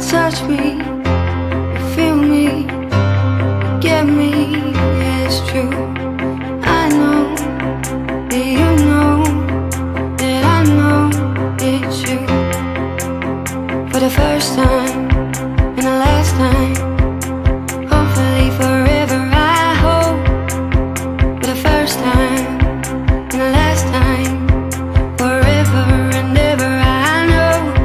touch me, you feel me, you get me, it's true. I know that you know that I know it's you. For the first time and the last time, hopefully forever, I hope. For the first time and the last time, forever and ever, I know.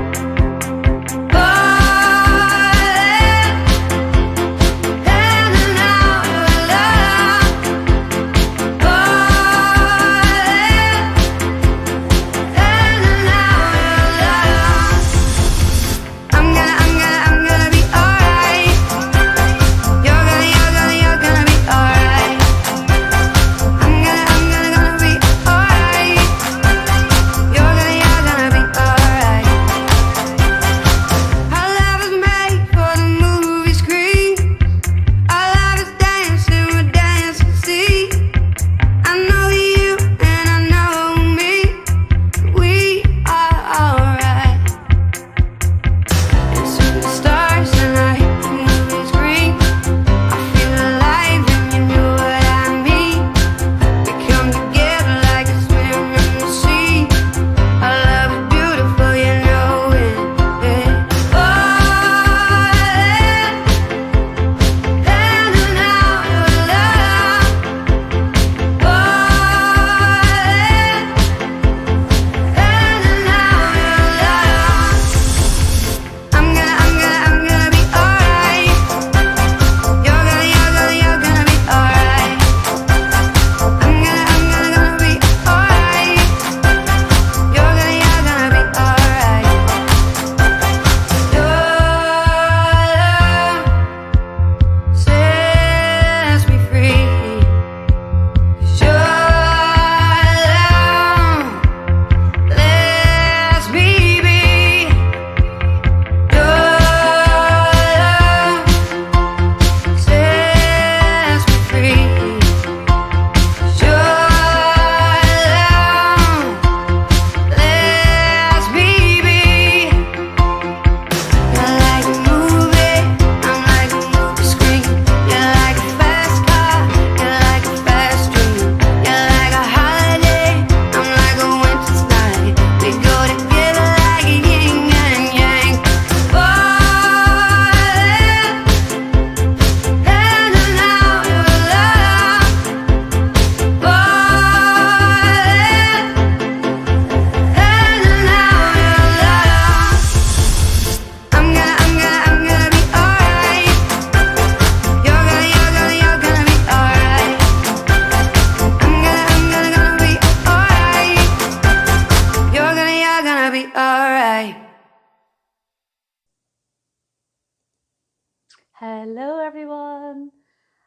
Hello everyone.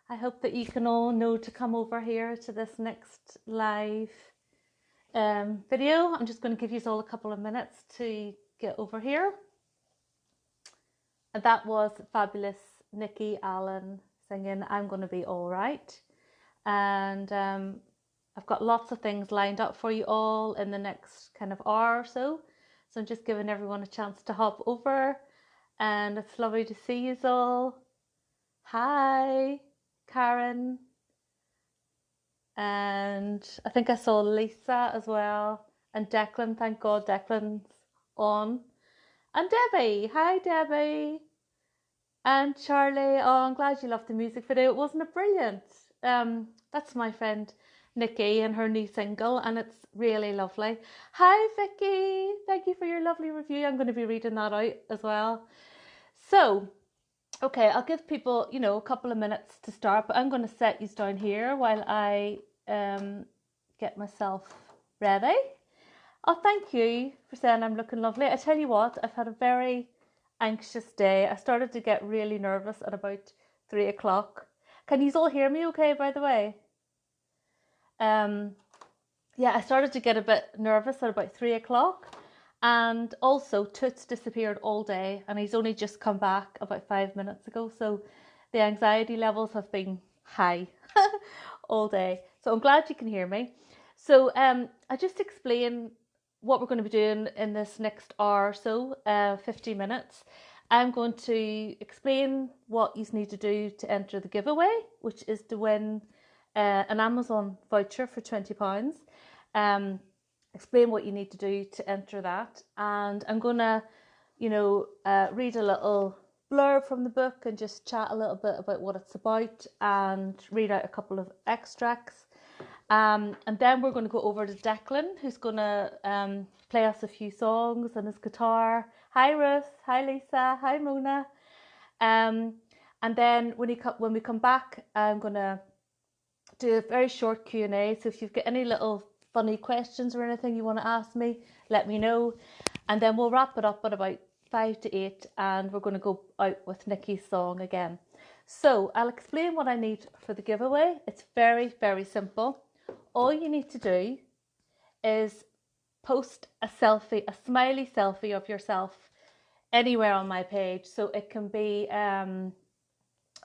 I hope that you can all know to come over here to this next live video. I'm just going to give you all a couple of minutes to get over here. And that was fabulous Nikki Allen singing I'm Gonna Be Alright. And I've got lots of things lined up for you all in the next kind of hour or so. So I'm just giving everyone a chance to hop over. And it's lovely to see you all. Hi, Karen. And I think I saw Lisa as well. And Declan, thank God Declan's on. And Debbie, hi Debbie. And Charlie, oh, I'm glad you loved the music video. Wasn't it brilliant? That's my friend Nikki and her new single, and it's really lovely. Hi Vicky, thank you for your lovely review. I'm going to be reading that out as well. So, okay, I'll give people, a couple of minutes to start, but I'm going to set you down here while I get myself ready. Oh, thank you for saying I'm looking lovely. I tell you what, I've had a very anxious day. I started to get really nervous at about 3 o'clock. Can you all hear me okay, by the way? Yeah, I started to get a bit nervous at about 3 o'clock. And also, Toots disappeared all day, and he's only just come back about 5 minutes ago. So the anxiety levels have been high all day. So I'm glad you can hear me. So I just explain what we're going to be doing in this next hour or so, 50 minutes. I'm going to explain what you need to do to enter the giveaway, which is to win an Amazon voucher for £20. Explain what you need to do to enter that, and I'm going to, read a little blurb from the book and just chat a little bit about what it's about and read out a couple of extracts. And then we're going to go over to Declan, who's going to play us a few songs on his guitar. Hi Ruth, hi Lisa, hi Mona. And then when we come back, I'm going to do a very short Q&A. So if you've got any little funny questions or anything you want to ask me, let me know. And then we'll wrap it up at about 5 to 8, and we're going to go out with Nikki's song again. So I'll explain what I need for the giveaway. It's very, very simple. All you need to do is post a selfie, a smiley selfie of yourself anywhere on my page. So it can be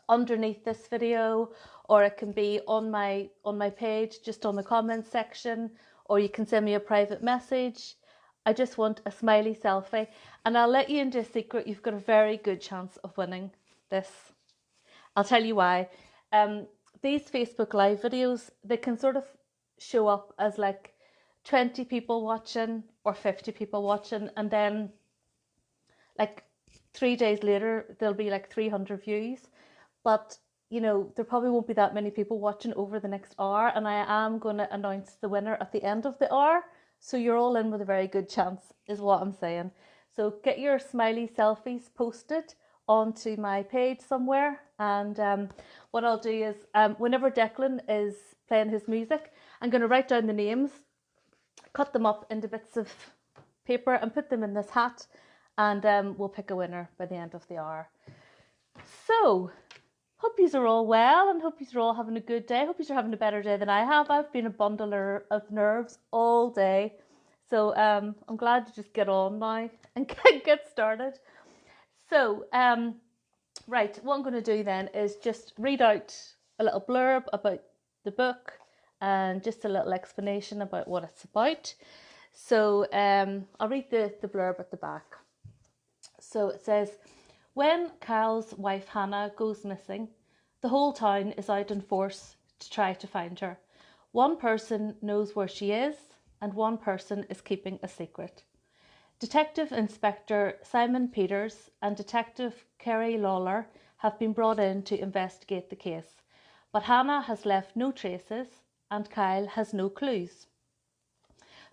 underneath this video, or it can be on my page, just on the comments section, or you can send me a private message. I just want a smiley selfie, and I'll let you into a secret. You've got a very good chance of winning this. I'll tell you why. These Facebook Live videos, they can sort of show up as like 20 people watching or 50 people watching, and then like 3 days later there'll be like 300 views. But there probably won't be that many people watching over the next hour, and I am going to announce the winner at the end of the hour. So you're all in with a very good chance, is what I'm saying. So get your smiley selfies posted onto my page somewhere, and what I'll do is whenever Declan is playing his music, I'm going to write down the names, cut them up into bits of paper and put them in this hat, and we'll pick a winner by the end of the hour. So hope you are all well, and hope you are all having a good day. Hope you are having a better day than I have. I've been a bundle of nerves all day. So I'm glad to just get on now and get started. So, right, what I'm going to do then is just read out a little blurb about the book and just a little explanation about what it's about. So I'll read the blurb at the back. So it says, when Kyle's wife Hannah goes missing, the whole town is out in force to try to find her. One person knows where she is, and one person is keeping a secret. Detective Inspector Simon Peters and Detective Kerry Lawler have been brought in to investigate the case, but Hannah has left no traces and Kyle has no clues.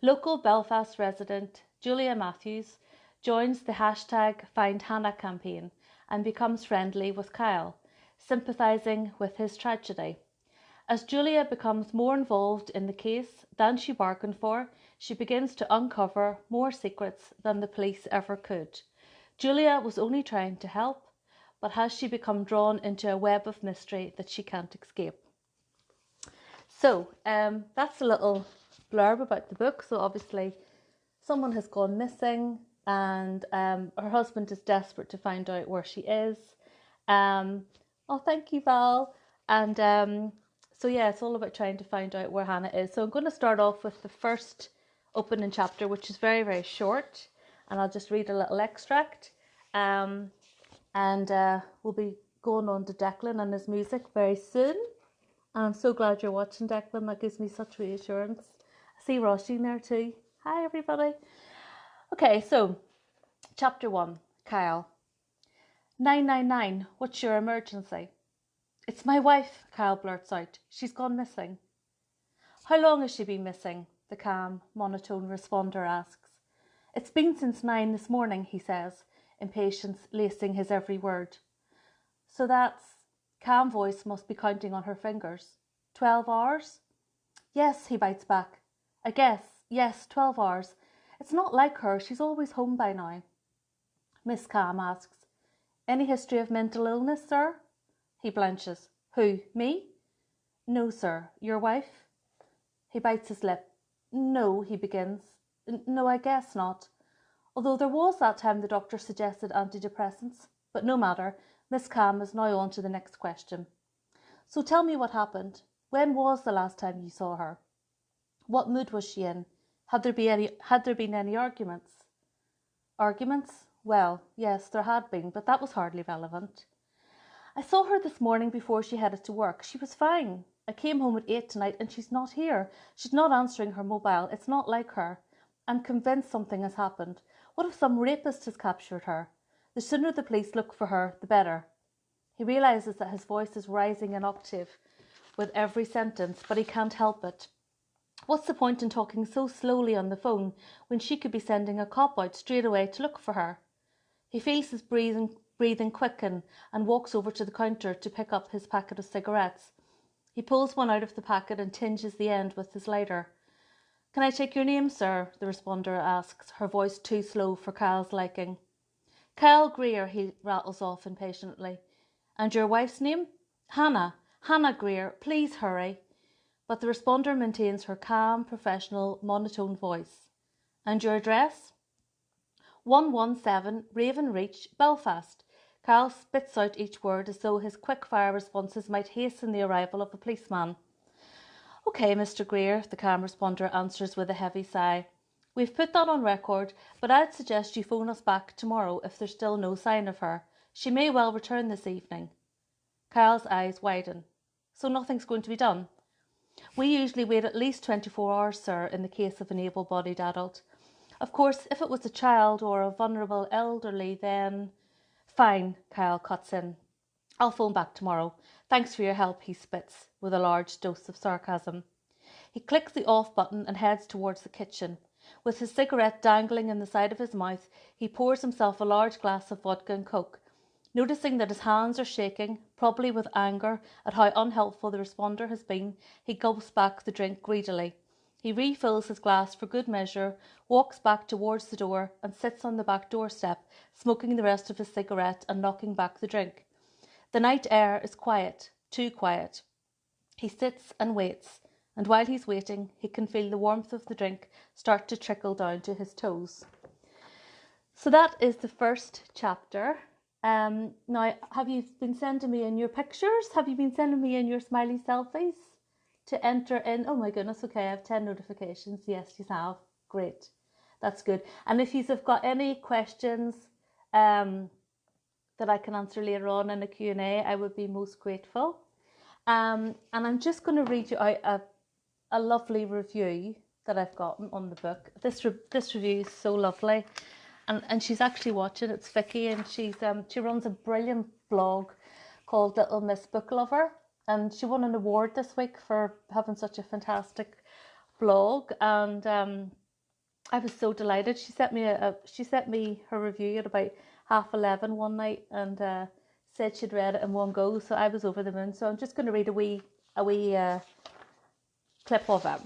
Local Belfast resident Julia Matthews joins the #FindHannah campaign and becomes friendly with Kyle, sympathising with his tragedy. As Julia becomes more involved in the case than she bargained for, she begins to uncover more secrets than the police ever could. Julia was only trying to help, but has she become drawn into a web of mystery that she can't escape? So that's a little blurb about the book. So obviously someone has gone missing, and her husband is desperate to find out where she is. Oh, thank you, Val. And so yeah, it's all about trying to find out where Hannah is. So I'm going to start off with the first opening chapter, which is very, very short, and I'll just read a little extract. And we'll be going on to Declan and his music very soon. And I'm so glad you're watching, Declan. That gives me such reassurance. I see Roisin there too. Hi, everybody. Okay, so chapter 1, Kyle. 999, what's your emergency? It's my wife, Kyle blurts out. She's gone missing. How long has she been missing? The calm, monotone responder asks. It's been since 9 this morning, he says, impatience lacing his every word. So that's... Calm voice must be counting on her fingers. 12 hours? Yes, he bites back. I guess, yes, 12 hours. It's not like her, she's always home by now. Miss Calm asks, any history of mental illness, sir? He blanches. Who, me? No, sir. Your wife? He bites his lip. No, he begins. No, I guess not. Although there was that time the doctor suggested antidepressants. But no matter. Miss Calm is now on to the next question. So tell me what happened. When was the last time you saw her? What mood was she in? Had there been any arguments? Arguments? Well, yes, there had been, but that was hardly relevant. I saw her this morning before she headed to work. She was fine. I came home at 8 tonight and she's not here. She's not answering her mobile. It's not like her. I'm convinced something has happened. What if some rapist has captured her? The sooner the police look for her, the better. He realises that his voice is rising an octave with every sentence, but he can't help it. What's the point in talking so slowly on the phone when she could be sending a cop out straight away to look for her? He feels his breathing quicken and walks over to the counter to pick up his packet of cigarettes. He pulls one out of the packet and tinges the end with his lighter. "Can I take your name, sir?" the responder asks, her voice too slow for Kyle's liking. "Kyle Greer," he rattles off impatiently. "And your wife's name?" "Hannah. Hannah Greer. Please hurry." But the responder maintains her calm, professional, monotone voice. "And your address?" 117 Raven Reach, Belfast. Kyle spits out each word as though his quick-fire responses might hasten the arrival of a policeman. "OK, Mr. Greer," the calm responder answers with a heavy sigh. "We've put that on record, but I'd suggest you phone us back tomorrow if there's still no sign of her. She may well return this evening." Kyle's eyes widen. "So nothing's going to be done?" "We usually wait at least 24 hours, sir, in the case of an able-bodied adult. Of course, if it was a child or a vulnerable elderly, then—" "Fine," Kyle cuts in. "I'll phone back tomorrow. Thanks for your help," he spits, with a large dose of sarcasm. He clicks the off button and heads towards the kitchen. With his cigarette dangling in the side of his mouth, he pours himself a large glass of vodka and coke. Noticing that his hands are shaking, probably with anger at how unhelpful the responder has been, he gulps back the drink greedily. He refills his glass for good measure, walks back towards the door and sits on the back doorstep, smoking the rest of his cigarette and knocking back the drink. The night air is quiet, too quiet. He sits and waits, and while he's waiting, he can feel the warmth of the drink start to trickle down to his toes. So that is the first chapter. Now, have you been sending me in your pictures? Have you been sending me in your smiley selfies to enter in? Oh my goodness, okay, I have 10 notifications. Yes, you have. Great. That's good. And if you have got any questions that I can answer later on in a Q&A, I would be most grateful. And I'm just going to read you out a lovely review that I've gotten on the book. This review is so lovely. And she's actually watching. It's Vicky, and she runs a brilliant blog called Little Miss Book Lover, and she won an award this week for having such a fantastic blog. And I was so delighted. She sent me her review at about 11:30 one night, and said she'd read it in one go. So I was over the moon. So I'm just going to read a wee clip of it.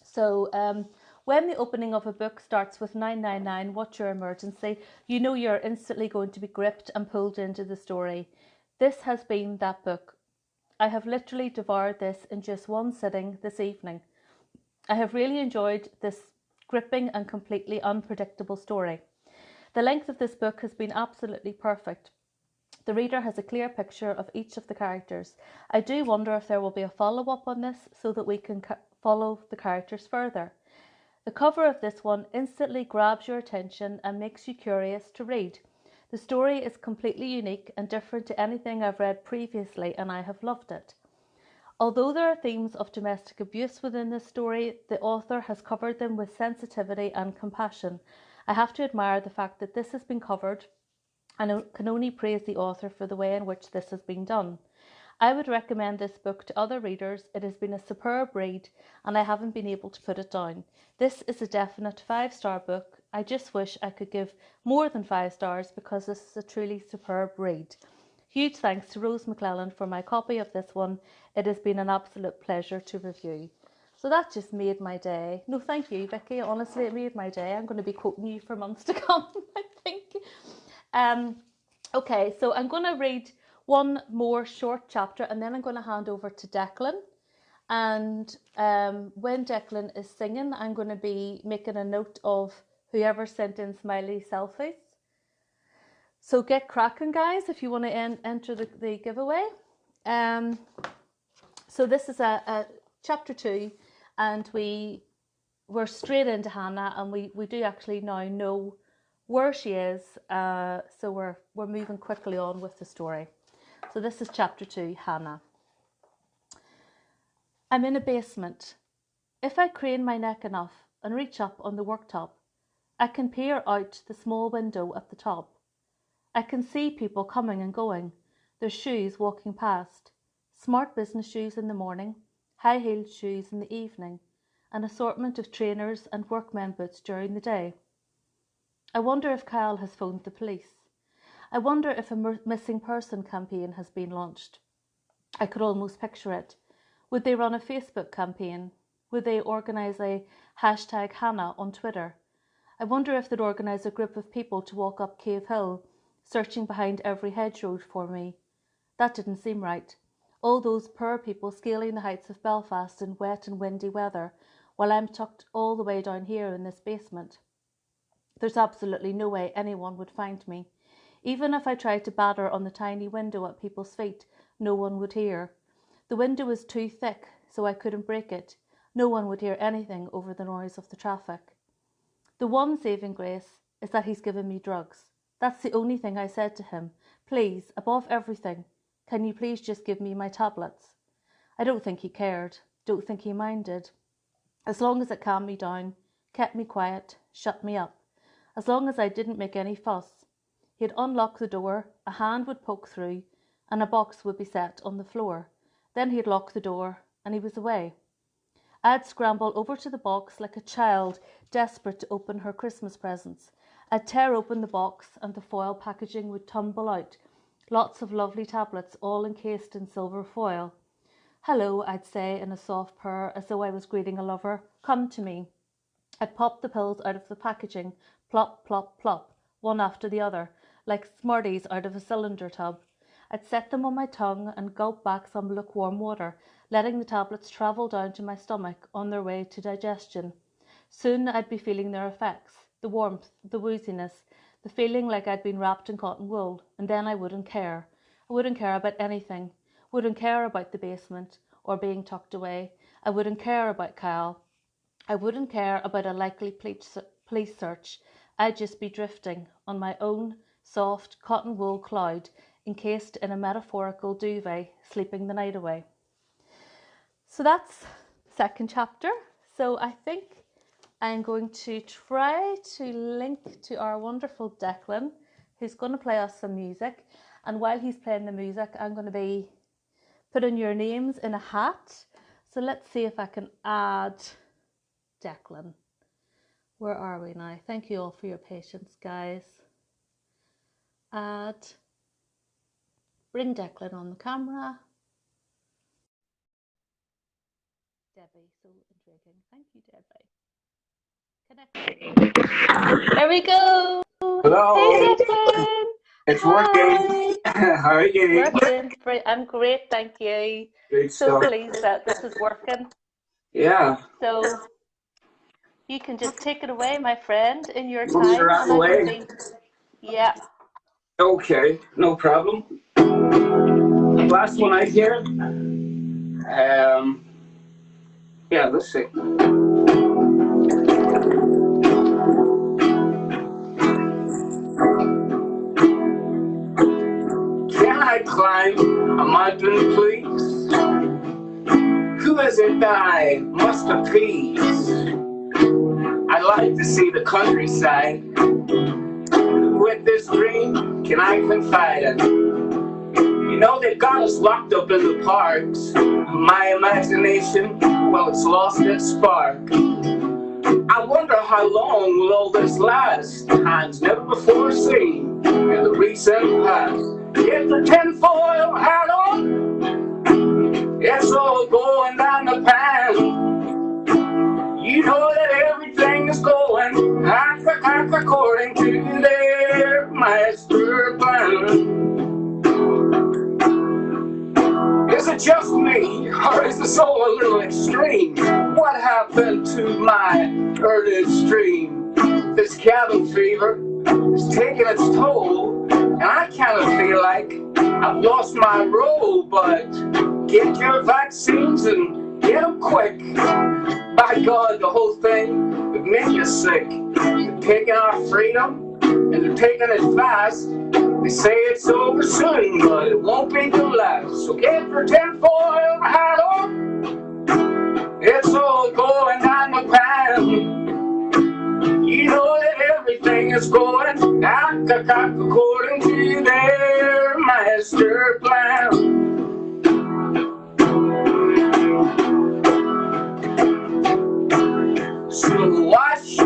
So when the opening of a book starts with 999, what's your emergency? You know you're instantly going to be gripped and pulled into the story. This has been that book. I have literally devoured this in just one sitting this evening. I have really enjoyed this gripping and completely unpredictable story. The length of this book has been absolutely perfect. The reader has a clear picture of each of the characters. I do wonder if there will be a follow-up on this so that we can follow the characters further. The cover of this one instantly grabs your attention and makes you curious to read. The story is completely unique and different to anything I've read previously, and I have loved it. Although there are themes of domestic abuse within this story, the author has covered them with sensitivity and compassion. I have to admire the fact that this has been covered, and I can only praise the author for the way in which this has been done. I would recommend this book to other readers. It has been a superb read, and I haven't been able to put it down. This is a definite 5-star book. I just wish I could give more than 5 stars because this is a truly superb read. Huge thanks to Rose McClelland for my copy of this one. It has been an absolute pleasure to review. So that just made my day. No, thank you, Vicky. Honestly, it made my day. I'm going to be quoting you for months to come, I think. Okay, so I'm going to read one more short chapter, and then I'm going to hand over to Declan. And when Declan is singing, I'm going to be making a note of whoever sent in smiley selfies. So get cracking, guys, if you want to enter the giveaway. So this is a chapter 2, and we're straight into Hannah, and we do actually now know where she is. So we're moving quickly on with the story. So this is chapter 2, Hannah. I'm in a basement. If I crane my neck enough and reach up on the worktop, I can peer out the small window at the top. I can see people coming and going, their shoes walking past, smart business shoes in the morning, high-heeled shoes in the evening, an assortment of trainers and workmen boots during the day. I wonder if Kyle has phoned the police. I wonder if a missing person campaign has been launched. I could almost picture it. Would they run a Facebook campaign? Would they organise a #Hannah on Twitter? I wonder if they'd organise a group of people to walk up Cave Hill, searching behind every hedgerow for me. That didn't seem right. All those poor people scaling the heights of Belfast in wet and windy weather, while I'm tucked all the way down here in this basement. There's absolutely no way anyone would find me. Even if I tried to batter on the tiny window at people's feet, no one would hear. The window is too thick, so I couldn't break it. No one would hear anything over the noise of the traffic. The one saving grace is that he's given me drugs. That's the only thing I said to him. Please, above everything, can you please just give me my tablets? I don't think he cared, don't think he minded. As long as it calmed me down, kept me quiet, shut me up. As long as I didn't make any fuss. He'd unlock the door, a hand would poke through, and a box would be set on the floor. Then he'd lock the door, and he was away. I'd scramble over to the box like a child desperate to open her Christmas presents. I'd tear open the box and the foil packaging would tumble out. Lots of lovely tablets, all encased in silver foil. Hello, I'd say in a soft purr, as though I was greeting a lover. Come to me. I'd pop the pills out of the packaging, plop, plop, plop, one after the other, like Smarties out of a cylinder tub. I'd set them on my tongue and gulp back some lukewarm water, letting the tablets travel down to my stomach on their way to digestion. Soon I'd be feeling their effects, the warmth, the wooziness, the feeling like I'd been wrapped in cotton wool, and then I wouldn't care. I wouldn't care about anything. Wouldn't care about the basement or being tucked away. I wouldn't care about Kyle. I wouldn't care about a likely police search. I'd just be drifting on my own soft cotton wool cloud, encased in a metaphorical duvet, sleeping the night away. So that's the second chapter. So I think I'm going to try to link to our wonderful Declan, who's going to play us some music. And while he's playing the music, I'm going to be putting your names in a hat. So let's see if I can add Declan. Where are we now? Thank you all for your patience, guys. Add. Bring Declan on the camera. Debbie, so intriguing. Thank you, Debbie. Connect. There we go. Hello. Hey, Declan. It's Hi. working. How are you? Working. I'm great, thank you. Great So stuff. pleased that this is working. Yeah. So you can just take it away, my friend, in your Once time. you're out of the way. Yeah. Okay, no problem. The last one I hear. Yeah, let's see. Can I climb a mountain, please? Who is it that I must appease? I'd like to see the countryside. With this dream, can I confide in? You know, they've got us locked up in the parks. My imagination, well, it's lost its spark. I wonder how long will all this last? Times never before seen in the recent past. Get the tinfoil hat on. It's all going down the pan. You know that everything is going according to their master plan. Is it just me, or is this all a little extreme? What happened to my early stream? This cabin fever is taking its toll, and I kind of feel like I've lost my role. But get your vaccines and get them quick. By God, the whole thing would make you sick. Taking our freedom, and they're taking it fast. They say it's over soon, but it won't be the last. So get your tinfoil hat on. It's all going down the pan. You know that everything is going according to their master plan. So wash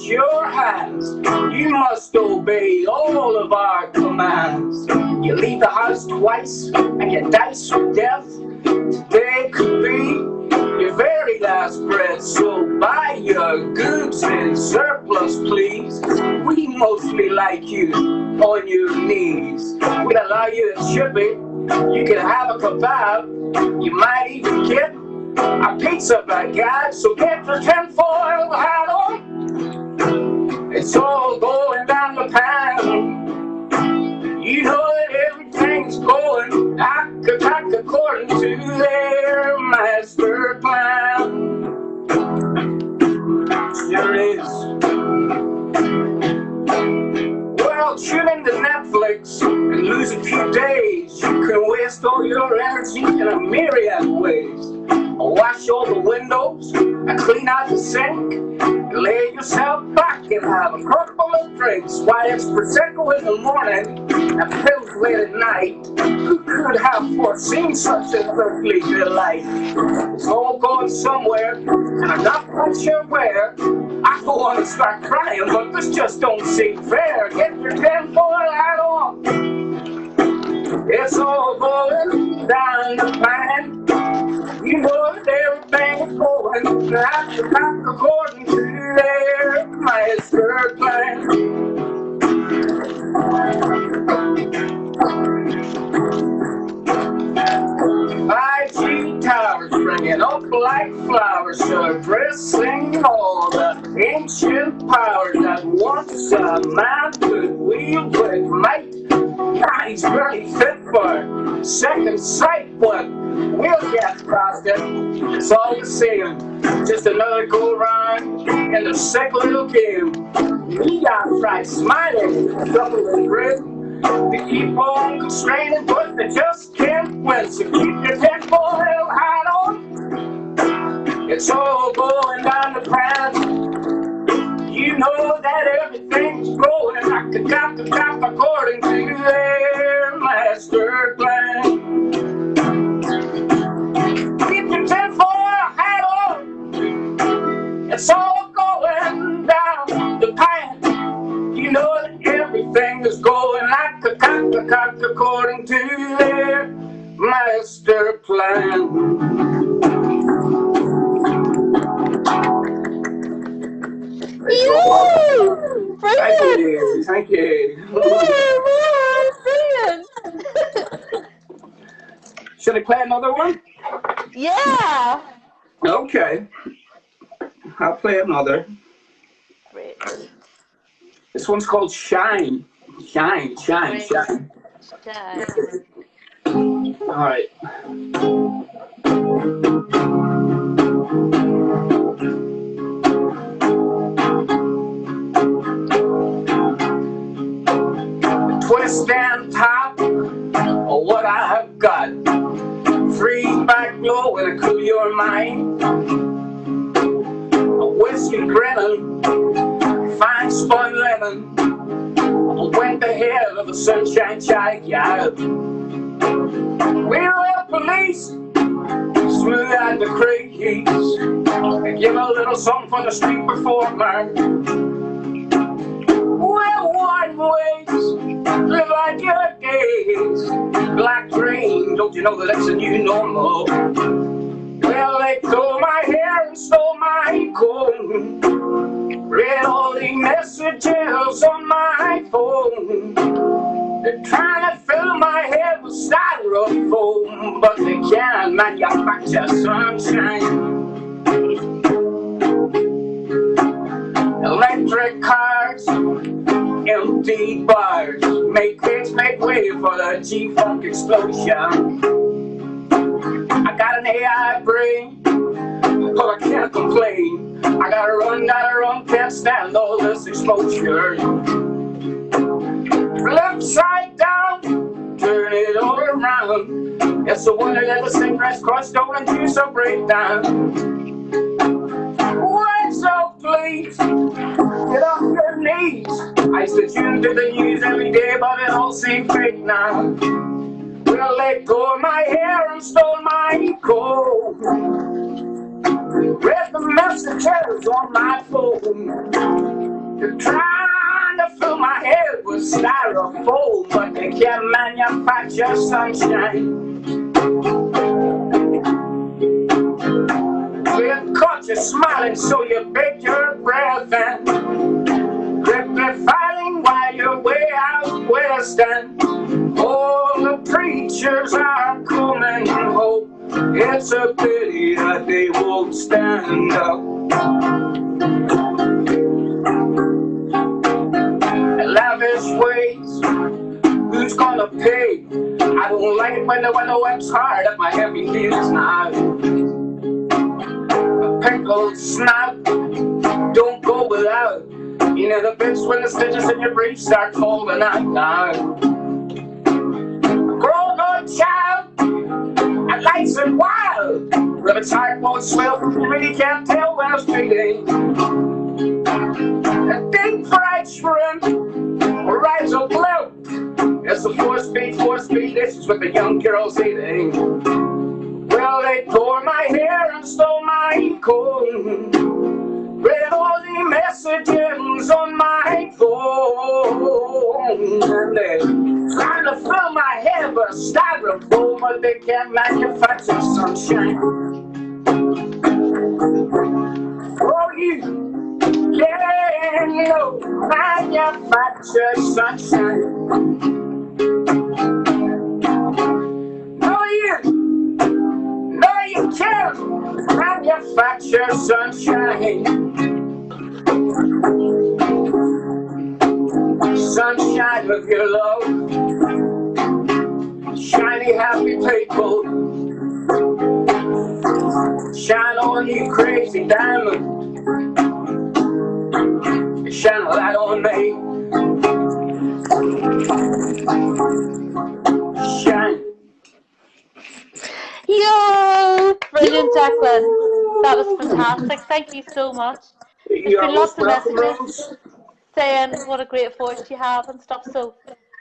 your hands. You must obey all of our commands. You leave the house twice and you dice with death. Today could be your very last breath. So buy your goods in surplus, please. We mostly like you on your knees. We'd allow you to chip it. You can have a kebab. You might even get a pizza baguette. So get your tinfoil hat on. It's all going down the pan. You know that everything's going according to their master plan. Sure is. Well, tune into Netflix and lose a few days. You can waste all your energy in a myriad ways. Wash all the windows and clean out the sink. Lay yourself back and have a couple of drinks. Why, it's Prosecco in the morning and pills late at night. Who could have foreseen such an earthly delight? It's all going somewhere, and I'm not quite sure where. I don't want to start crying, but this just don't seem fair. Get your tinfoil hat on. It's all going down the pan. You know that everything's going back according to their master plan. 5G towers bringing up like flowers, addressing all the ancient powers that once a man could wield with might. Now he's really fit for second sight, but we'll get past it. It's all the same, just another go round in the sick little game. We got tried smiling, double and grin. They keep on constraining, but they just can't win. So keep your tinfoil hat on. It's all going down the path. You know that everything's going according to their master plan. Keep your tinfoil hat on. It's all going down the path. You know that everything is going according to their master plan. Brilliant! Thank you. Brilliant! Should I play another one? Yeah! Okay. I'll play another. Great. This one's called Shine. Shine. Shine. All right. Twist and top of what I have got. Free back glow and cool your mind. A whiskey grinning, fine spun lemon. Went ahead of the sunshine child. We're the police, smooth out the creeks, and give a little something for the street performer. Well, one ways, live like your days. Black dream, don't you know that that's a new normal? Well, they tore my hair and stole my comb. Read all the messages on my phone. They're trying to fill my head with styrofoam, but they can't manufacture sunshine. Electric cars, empty bars, make way for the G-Funk explosion. I got an AI brain, but I can't complain. I gotta run, can't stand all this exposure. Flip side down, turn it all around. It's a wonder that the cigarettes crossed over into some breakdown. Wait, so please, get off your knees. I used to tune to the news every day, but it all seems fake now. Well, let go of my hair and stole my coat. Read the messages on my phone. They're trying to fill my head with styrofoam, but they can't manufacture sunshine. You caught you smiling, so you bake your breath and grip the filing while you're way out west. And all the preachers are coming home. It's a pity that they won't stand up. Lavish ways, who's gonna pay? I don't like it when the web's hard at my heavy heels now. A pickled snap, don't go without. You know the bits when the stitches in your brief start falling out now. Grown up child, and lights and wild. Rabbit's heart won't swell, really can't tell where it's feeding. A deep fried shrimp, rides a blimp. It's a four-speed, this is what the young girls eating. Well, they tore my hair and stole my coat. Read all the messages on my phone. And they're trying to fill my head with styrofoam, but they can't manufacture sunshine. Oh, you no manufacture sunshine. No, you can't manufacture sunshine. Sunshine of your love, shiny happy people, shine on you crazy diamond. Shine a light on me. Shine. Yo! Brilliant, Declan. That was fantastic. Thank you so much. There's been lots of messages saying what a great voice you have and stuff. So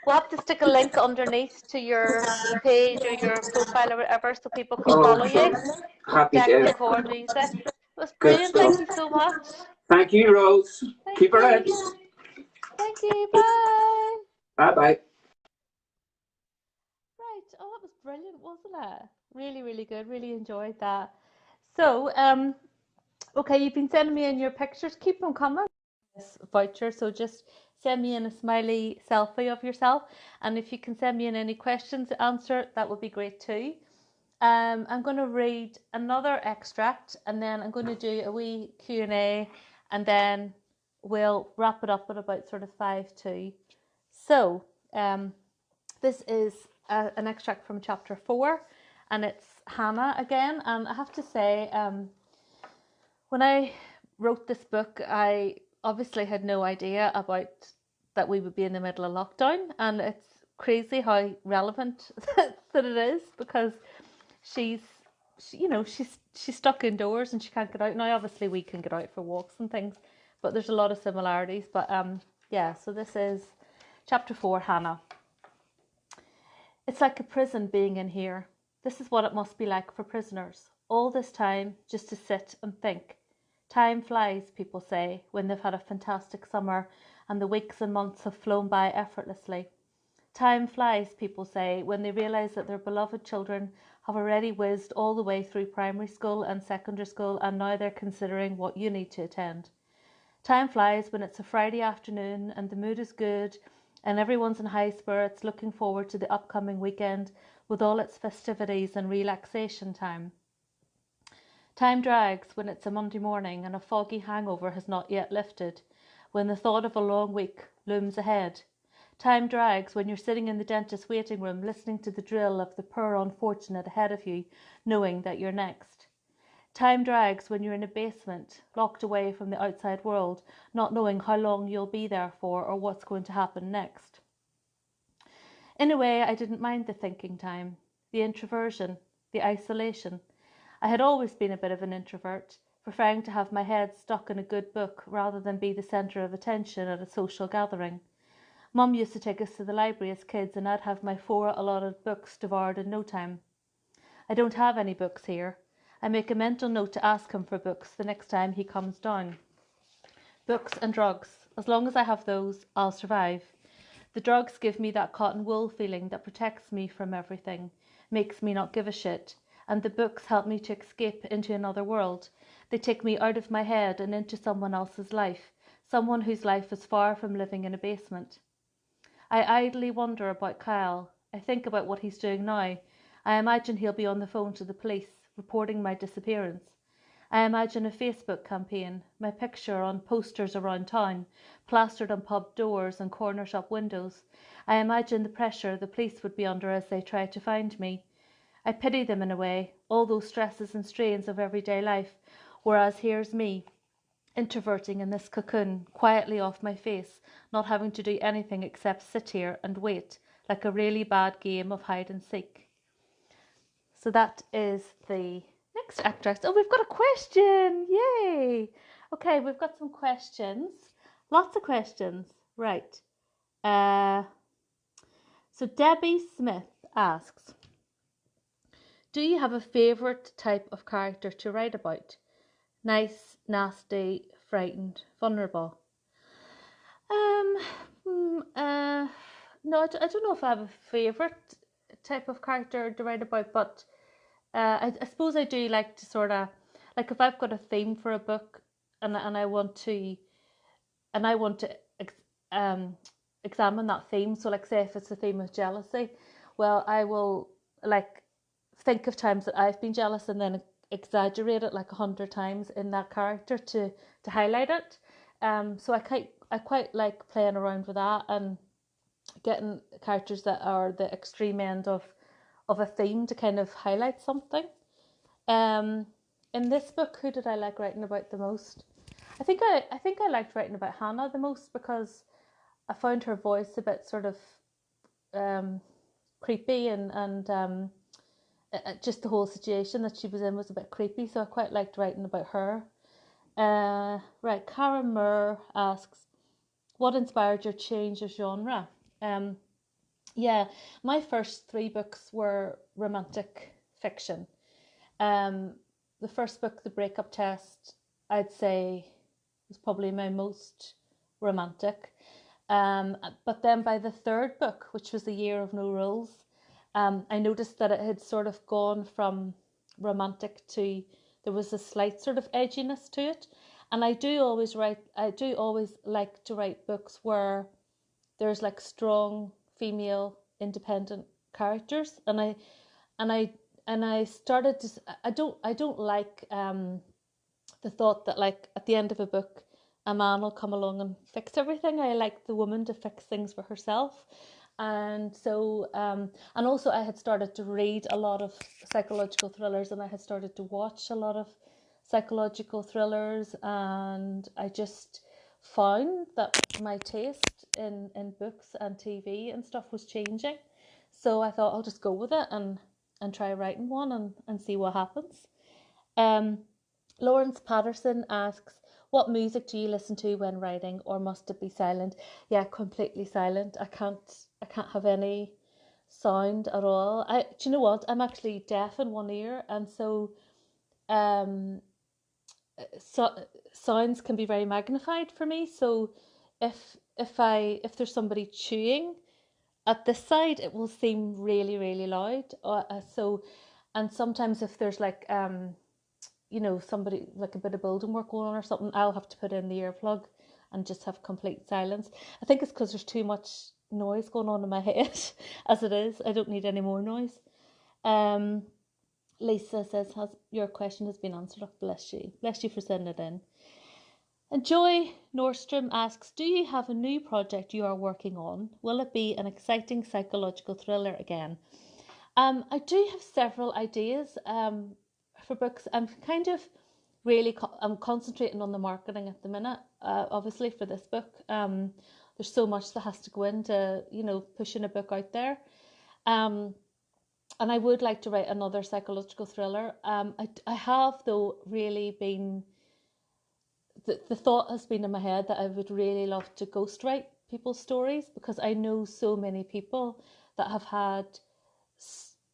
we'll have to stick a link underneath to your page or your profile or whatever so people can follow you. Happy Declan Core Music. It was brilliant. Thank you so much. Thank you, Rose. Keep her head. Thank you. Bye. Bye-bye. Right. Oh, that was brilliant, wasn't it? Really, really good. Really enjoyed that. So, okay, you've been sending me in your pictures. Keep them coming. This voucher. So just send me in a smiley selfie of yourself. And if you can send me in any questions to answer, that would be great too. I'm going to read another extract and then I'm going to do a wee Q&A and then we'll wrap it up at about sort of 5-2. So this is an extract from chapter 4 and it's Hannah again. And I have to say, when I wrote this book, I obviously had no idea about that we would be in the middle of lockdown, and it's crazy how relevant that it is because she's stuck indoors and she can't get out. Now obviously we can get out for walks and things, but there's a lot of similarities. But yeah, so this is chapter 4, Hannah. It's like a prison being in here. This is what it must be like for prisoners. All this time just to sit and think. Time flies, people say, when they've had a fantastic summer and the weeks and months have flown by effortlessly. Time flies, people say, when they realise that their beloved children have already whizzed all the way through primary school and secondary school and now they're considering what you need to attend. Time flies when it's a Friday afternoon and the mood is good and everyone's in high spirits looking forward to the upcoming weekend with all its festivities and relaxation time. Time drags when it's a Monday morning and a foggy hangover has not yet lifted, when the thought of a long week looms ahead. Time drags when you're sitting in the dentist's waiting room listening to the drill of the poor unfortunate ahead of you, knowing that you're next. Time drags when you're in a basement, locked away from the outside world, not knowing how long you'll be there for or what's going to happen next. In a way, I didn't mind the thinking time, the introversion, the isolation. I had always been a bit of an introvert, preferring to have my head stuck in a good book rather than be the centre of attention at a social gathering. Mum used to take us to the library as kids, and I'd have my 4 allotted books devoured in no time. I don't have any books here. I make a mental note to ask him for books the next time he comes down. Books and drugs. As long as I have those, I'll survive. The drugs give me that cotton wool feeling that protects me from everything, makes me not give a shit, and the books help me to escape into another world. They take me out of my head and into someone else's life, someone whose life is far from living in a basement. I idly wonder about Kyle. I think about what he's doing now. I imagine he'll be on the phone to the police, reporting my disappearance. I imagine a Facebook campaign, my picture on posters around town, plastered on pub doors and corner shop windows. I imagine the pressure the police would be under as they try to find me. I pity them in a way, all those stresses and strains of everyday life, whereas here's me, introverting in this cocoon, quietly off my face, not having to do anything except sit here and wait, like a really bad game of hide and seek. So that is the next extract. Oh, we've got a question! Yay! Okay, we've got some questions. Lots of questions. Right. So Debbie Smith asks, do you have a favourite type of character to write about? Nice, nasty, frightened, vulnerable. No, I don't know if I have a favourite type of character to write about, but I suppose I do like to sort of, like if I've got a theme for a book and I want to examine that theme. So like say if it's the theme of jealousy, well I will like think of times that I've been jealous and then exaggerate it like 100 times in that character to highlight it. So I quite like playing around with that and getting characters that are the extreme end of a theme to kind of highlight something. In this book, who did I like writing about the most? I think I liked writing about Hannah the most because I found her voice a bit sort of creepy and just the whole situation that she was in was a bit creepy, so I quite liked writing about her. Right, Karen Moore asks, what inspired your change of genre? Yeah, my first 3 books were romantic fiction. The first book, The Breakup Test, I'd say was probably my most romantic. But then by the 3rd book, which was The Year of No Rules, I noticed that it had sort of gone from romantic to, there was a slight sort of edginess to it. And I do always like to write books where there's like strong female independent characters, and I started to, I don't like the thought that like at the end of a book a man will come along and fix everything. I like the woman to fix things for herself. And so and also I had started to read a lot of psychological thrillers, and I had started to watch a lot of psychological thrillers, and I just found that my taste in books and TV and stuff was changing. So I thought I'll just go with it and try writing one and see what happens. Lawrence Patterson asks, what music do you listen to when writing, or must it be silent? Yeah, completely silent. I can't have any sound at all. Do you know what? I'm actually deaf in one ear, and so sounds can be very magnified for me. So if there's somebody chewing at this side, it will seem really, really loud. And sometimes if there's like somebody like a bit of building work going on or something, I'll have to put in the earplug and just have complete silence. I think it's because there's too much noise going on in my head as it is. I don't need any more noise. Lisa says, your question has been answered. Oh, bless you. Bless you for sending it in. And Joy Nordstrom asks, do you have a new project you are working on? Will it be an exciting psychological thriller again? I do have several ideas for books. I'm I'm concentrating on the marketing at the minute, obviously for this book. There's so much that has to go into, pushing a book out there. And I would like to write another psychological thriller. I have, though, really been, the thought has been in my head that I would really love to ghostwrite people's stories, because I know so many people that have had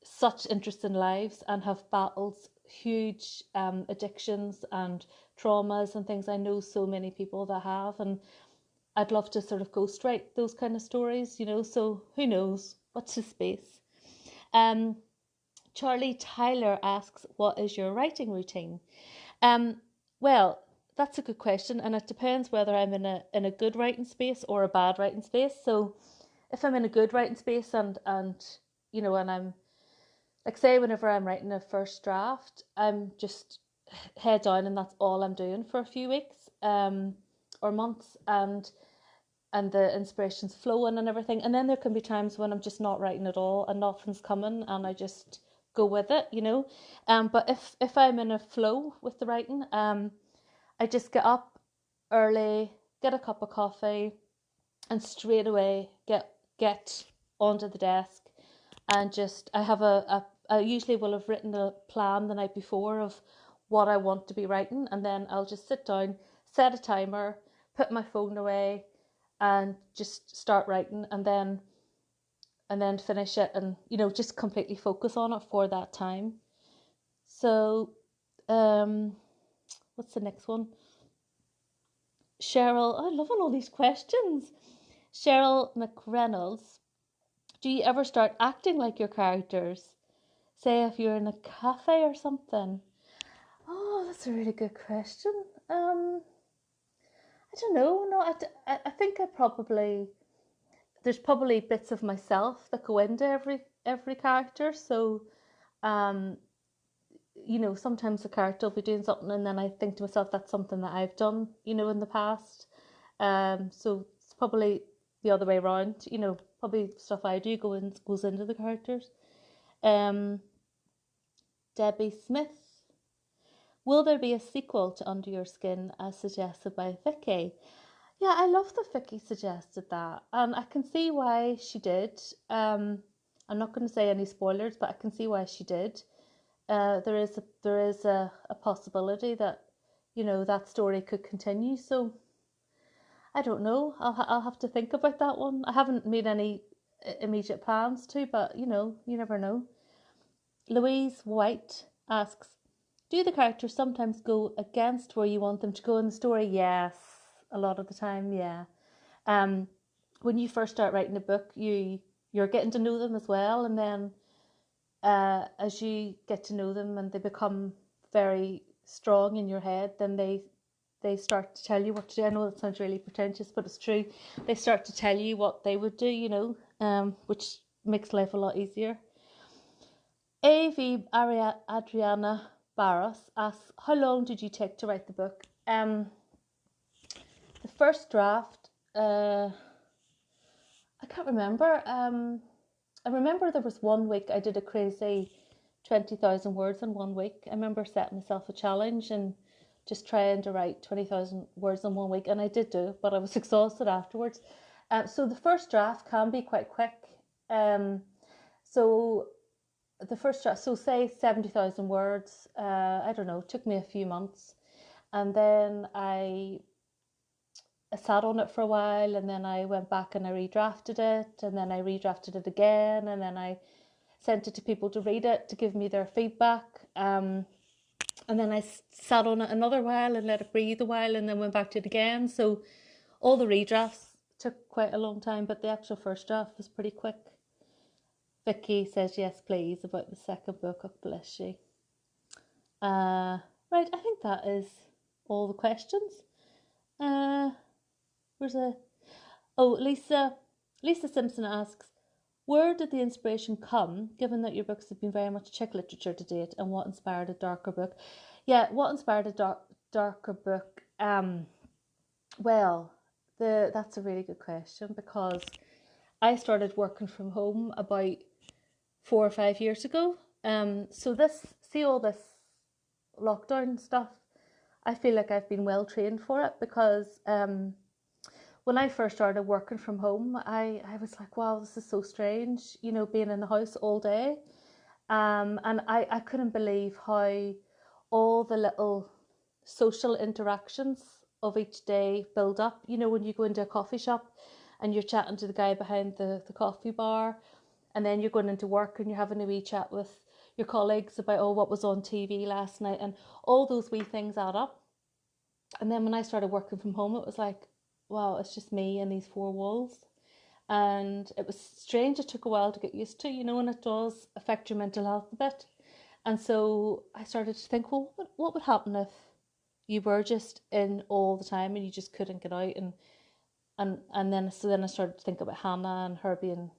such interesting lives and have battled huge addictions and traumas and things. I know so many people that have, and I'd love to sort of ghostwrite those kind of stories, so who knows, what's his space. Charlie Tyler asks, what is your writing routine? Well, that's a good question, and it depends whether I'm in a good writing space or a bad writing space. So if I'm in a good writing space and I'm, like, say, whenever I'm writing a first draft, I'm just head down and that's all I'm doing for a few weeks or months, and the inspiration's flowing and everything. And then there can be times when I'm just not writing at all and nothing's coming and I just go with it, But if I'm in a flow with the writing, I just get up early, get a cup of coffee, and straight away get onto the desk, and just, I usually will have written a plan the night before of what I want to be writing, and then I'll just sit down, set a timer, put my phone away, and just start writing, and then finish it, and just completely focus on it for that time. So what's the next one? Cheryl, I'm loving all these questions. Cheryl McReynolds, do you ever start acting like your characters? Say if you're in a cafe or something. Oh, that's a really good question. I don't know. No, I think there's probably bits of myself that go into every character. So, sometimes the character will be doing something and then I think to myself, that's something that I've done, in the past. So it's probably the other way around, probably stuff I do goes into the characters. Debbie Smith, will there be a sequel to Under Your Skin as suggested by Vicky? Yeah, I love that Vicky suggested that, and I can see why she did. I'm not going to say any spoilers, but I can see why she did. There is a possibility that that story could continue. So I don't know. I'll have to think about that one. I haven't made any immediate plans to, but you never know. Louise White asks, do the characters sometimes go against where you want them to go in the story? Yes, a lot of the time, yeah. When you first start writing a book, you're getting to know them as well, and then as you get to know them and they become very strong in your head, then they start to tell you what to do. I know that sounds really pretentious, but it's true. They start to tell you what they would do, which makes life a lot easier. A.V. Adriana Barros asks, how long did you take to write the book? The first draft, I can't remember. I remember there was 1 week I did a crazy 20,000 words in 1 week. I remember setting myself a challenge and just trying to write 20,000 words in 1 week, and I did do it, but I was exhausted afterwards. So the first draft can be quite quick. So the first draft, so say 70,000 words, I don't know, it took me a few months, and then I sat on it for a while, and then I went back and I redrafted it, and then I redrafted it again, and then I sent it to people to read it, to give me their feedback, and then I sat on it another while and let it breathe a while, and then went back to it again. So all the redrafts took quite a long time, but the actual first draft was pretty quick. Vicky says yes please about the second book. Oh, bless you. Right, I think that is all the questions. Lisa Simpson asks, where did the inspiration come, given that your books have been very much chick literature to date, and what inspired a darker book? Yeah, what inspired a darker book? Well, that's a really good question, because I started working from home about 4 or 5 years ago. So all this lockdown stuff, I feel like I've been well trained for it, because when I first started working from home, I was like, wow, this is so strange, you know, being in the house all day. And I couldn't believe how all the little social interactions of each day build up. You know, when you go into a coffee shop and you're chatting to the guy behind the coffee bar, and then you're going into work and you're having a wee chat with your colleagues about, oh, what was on TV last night, and all those wee things add up. And then when I started working from home, it was like, wow, it's just me and these four walls. And it was strange. It took a while to get used to, you know, and it does affect your mental health a bit. And so I started to think, well, what would happen if you were just in all the time and you just couldn't get out? And then I started to think about Hannah and her being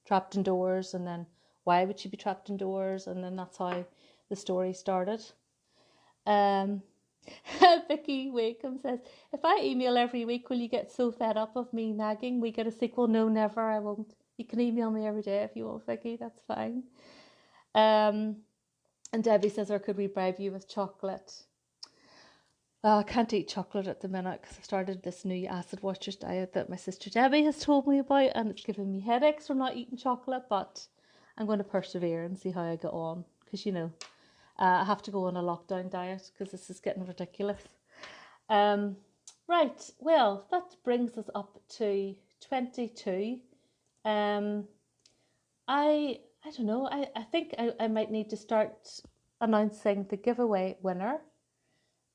trapped indoors, and then why would she be trapped indoors? And then that's how the story started. Vicky Wakeham says, if I email every week, will you get so fed up of me nagging? We get a sequel? No, never, I won't. You can email me every day if you want, Vicky, that's fine. And Debbie says, or could we bribe you with chocolate? I can't eat chocolate at the minute because I started this new acid watchers diet that my sister Debbie has told me about, and it's giving me headaches from not eating chocolate, but I'm going to persevere and see how I get on, because, you know, I have to go on a lockdown diet because this is getting ridiculous. Right, well, that brings us up to 22. I don't know, I think I might need to start announcing the giveaway winner.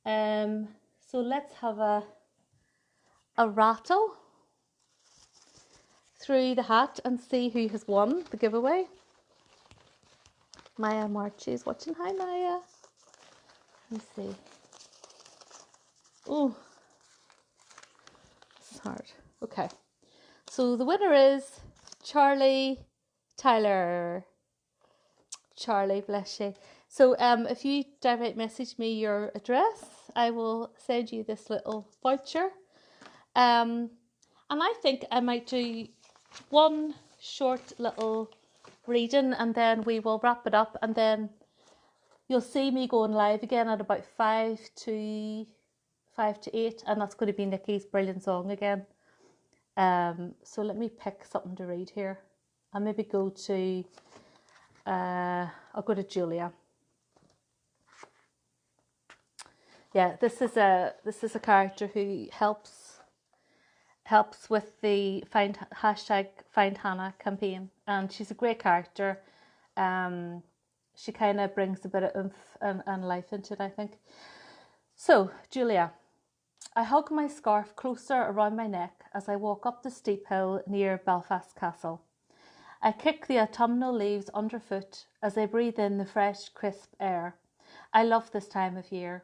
So let's have a rattle through the hat and see who has won the giveaway. Maya Marchi is watching. Hi, Maya. Let me see. Oh, this is hard. Okay. So the winner is Charlie Tyler. Charlie, bless you. So if you direct message me your address, I will send you this little voucher. And I think I might do one short little reading, and then we will wrap it up, and then you'll see me going live again at about 5 to 8, and that's going to be Nikki's brilliant song again. So let me pick something to read here. I'll maybe go to I'll go to Julia. Yeah, this is a character who helps with the hashtag Find Hannah campaign, and she's a great character. She kind of brings a bit of oomph and life into it, I think. So, Julia, I hug my scarf closer around my neck as I walk up the steep hill near Belfast Castle. I kick the autumnal leaves underfoot as I breathe in the fresh, crisp air. I love this time of year.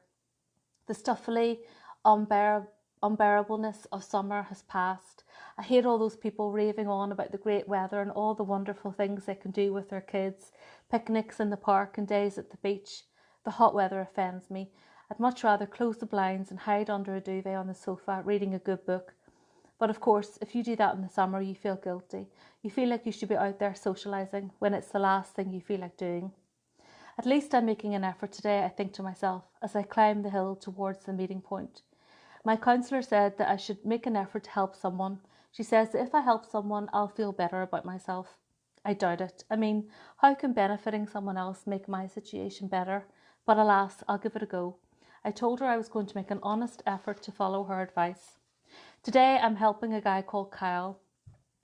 The stuffily unbearableness of summer has passed. I hate all those people raving on about the great weather and all the wonderful things they can do with their kids, picnics in the park and days at the beach. The hot weather offends me. I'd much rather close the blinds and hide under a duvet on the sofa reading a good book. But of course, if you do that in the summer, you feel guilty. You feel like you should be out there socialising when it's the last thing you feel like doing. At least I'm making an effort today, I think to myself, as I climb the hill towards the meeting point. My counsellor said that I should make an effort to help someone. She says that if I help someone, I'll feel better about myself. I doubt it. I mean, how can benefiting someone else make my situation better? But alas, I'll give it a go. I told her I was going to make an honest effort to follow her advice. Today I'm helping a guy called Kyle.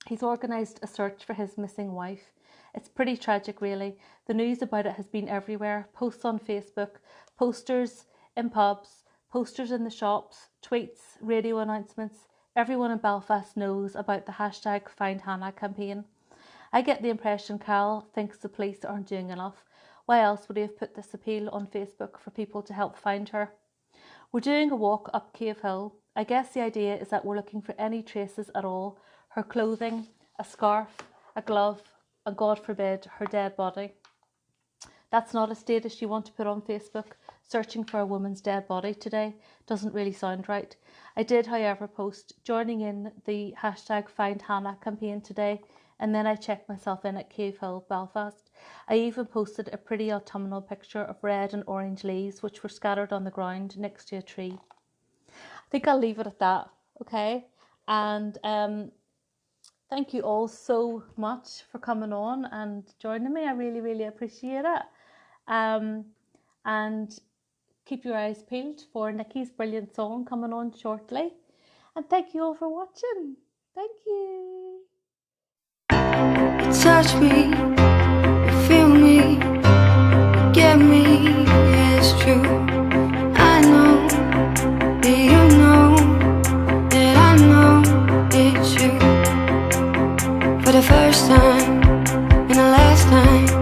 He's organised a search for his missing wife. It's pretty tragic, really. The news about it has been everywhere. Posts on Facebook, posters in pubs, posters in the shops, tweets, radio announcements. Everyone in Belfast knows about the hashtag Find Hannah campaign. I get the impression Kyle thinks the police aren't doing enough. Why else would he have put this appeal on Facebook for people to help find her? We're doing a walk up Cave Hill. I guess the idea is that we're looking for any traces at all. Her clothing, a scarf, a glove, and God forbid, her dead body. That's not a status you want to put on Facebook. Searching for a woman's dead body today doesn't really sound right. I did, however, post joining in the hashtag Find Hannah campaign today, and then I checked myself in at Cave Hill, Belfast. I even posted a pretty autumnal picture of red and orange leaves which were scattered on the ground next to a tree. I think I'll leave it at that, okay? And thank you all so much for coming on and joining me. I really, really appreciate it. And keep your eyes peeled for Nikki's brilliant song coming on shortly. And thank you all for watching. Thank you. You touch me, you feel me, you get me, it's true. I know that you know that I know it's you. For the first time and the last time,